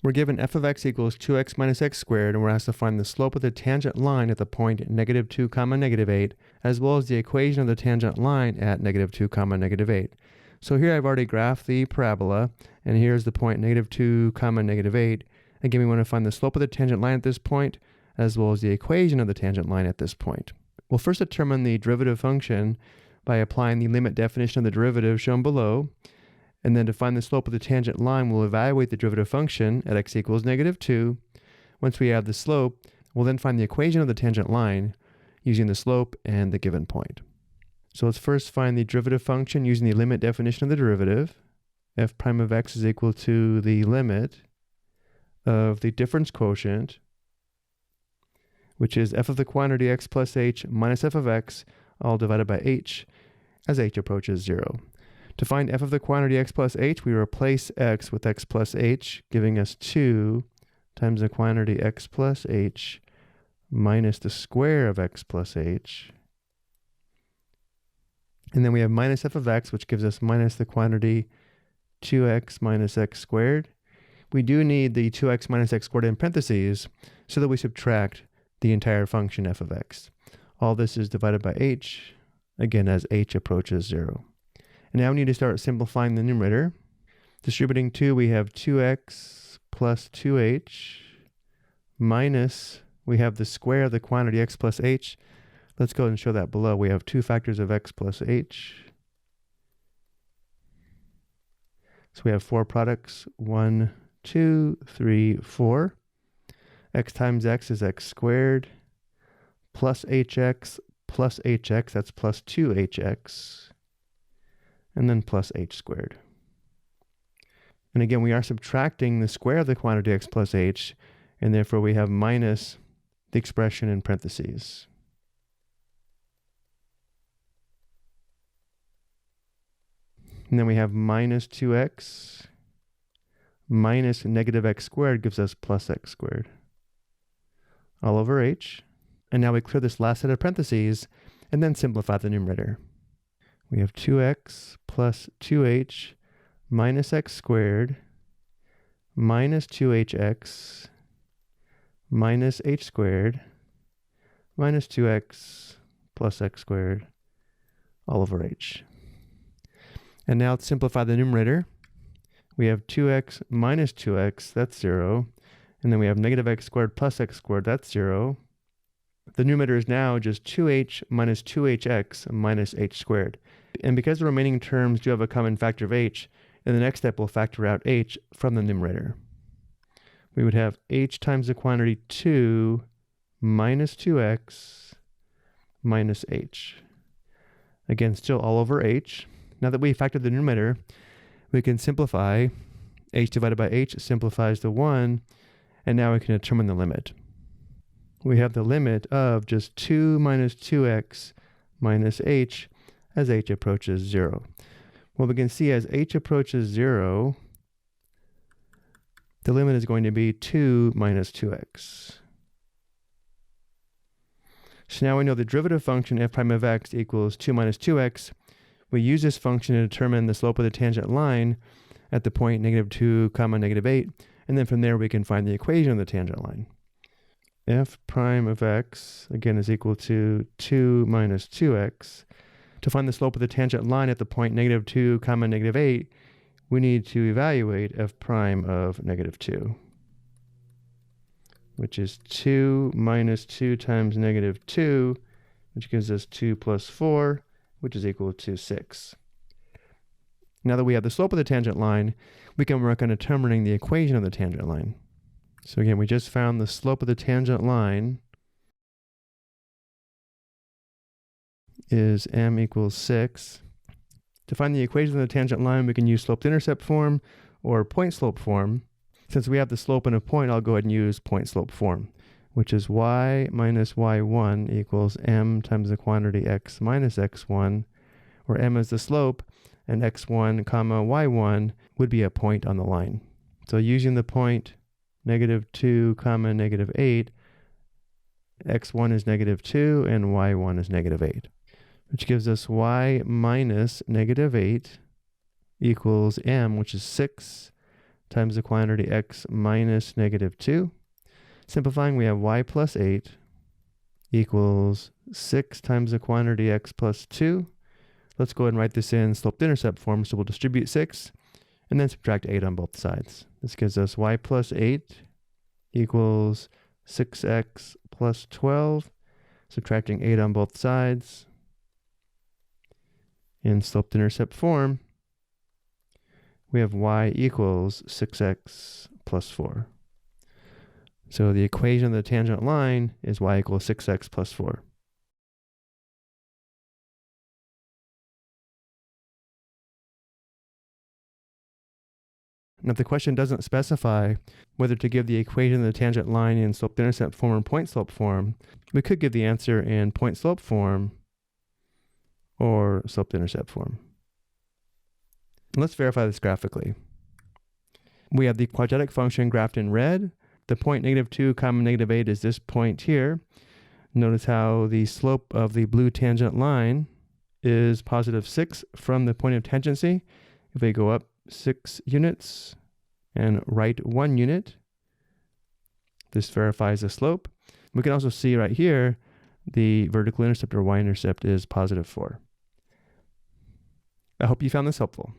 We're given f of x equals 2x minus x squared, and we're asked to find the slope of the tangent line at the point -2 comma -8, as well as the equation of the tangent line at -2 comma -8. So here I've already graphed the parabola, and here's the point -2 comma -8. Again, we want to find the slope of the tangent line at this point, as well as the equation of the tangent line at this point. We'll first determine the derivative function by applying the limit definition of the derivative shown below. And then to find the slope of the tangent line, we'll evaluate the derivative function at x equals -2. Once we have the slope, we'll then find the equation of the tangent line using the slope and the given point. So let's first find the derivative function using the limit definition of the derivative. F prime of x is equal to the limit of the difference quotient, which is f of the quantity x plus h minus f of x, all divided by h as h approaches 0. To find f of the quantity x plus h, we replace x with x plus h, giving us 2 times the quantity x plus h minus the square of x plus h. And then we have minus f of x, which gives us minus the quantity 2x minus x squared. We do need the 2x minus x squared in parentheses so that we subtract the entire function f of x. All this is divided by h, again as h approaches 0. And now we need to start simplifying the numerator. Distributing 2, we have 2x plus 2h minus, we have the square of the quantity x plus h. Let's go ahead and show that below. We have 2 factors of x plus h. So we have 4 products, 1, 2, 3, 4. X times x is x squared, plus hx, that's plus 2hx. And then plus h squared. And again, we are subtracting the square of the quantity x plus h, and therefore we have minus the expression in parentheses. And then we have minus 2x minus negative x squared gives us plus x squared, all over h. And now we clear this last set of parentheses and then simplify the numerator. We have 2x plus 2h minus x squared minus 2hx minus h squared minus 2x plus x squared all over h. And now let's simplify the numerator. We have 2x minus 2x, that's 0. And then we have negative x squared plus x squared, that's 0. The numerator is now just 2h minus 2hx minus h squared. And because the remaining terms do have a common factor of h, in the next step we'll factor out h from the numerator. We would have h times the quantity 2 minus 2x minus h. Again, still all over h. Now that we factored the numerator, we can simplify. H divided by h simplifies to 1, and now we can determine the limit. We have the limit of just 2 minus 2x minus h as h approaches 0. Well, we can see as h approaches 0, the limit is going to be 2 minus 2x. So now we know the derivative function f prime of x equals 2 minus 2x. We use this function to determine the slope of the tangent line at the point -2 comma -8, and then from there we can find the equation of the tangent line. F prime of x, again, is equal to 2 minus 2x. To find the slope of the tangent line at the point -2 comma -8, we need to evaluate f prime of -2, which is 2 minus 2 times -2, which gives us 2 plus 4, which is equal to 6. Now that we have the slope of the tangent line, we can work on determining the equation of the tangent line. So again, we just found the slope of the tangent line is m equals 6. To find the equation of the tangent line, we can use slope-to-intercept form or point-slope form. Since we have the slope and a point, I'll go ahead and use point-slope form, which is y minus y1 equals m times the quantity x minus x1, where m is the slope, and x1 comma y1 would be a point on the line. So using the point -2 comma -8, x1 is -2 and y1 is -8, which gives us y minus -8 equals m, which is 6 times the quantity x minus negative 2. Simplifying, we have y plus 8 equals 6 times the quantity x plus 2. Let's go ahead and write this in slope-intercept form. So we'll distribute 6 and then subtract 8 on both sides. This gives us y plus 8 equals 6x plus 12, subtracting 8 on both sides. In slope-intercept form, we have y equals 6x plus 4. So the equation of the tangent line is y equals 6x plus 4. Now, if the question doesn't specify whether to give the equation of the tangent line in slope-intercept form or point-slope form, we could give the answer in point-slope form or slope-intercept form. Let's verify this graphically. We have the quadratic function graphed in red. The point negative 2 comma negative 8 is this point here. Notice how the slope of the blue tangent line is positive 6 from the point of tangency. If we go up 6 units and right 1 unit, this verifies the slope. We can also see right here the vertical intercept or y-intercept is positive 4. I hope you found this helpful.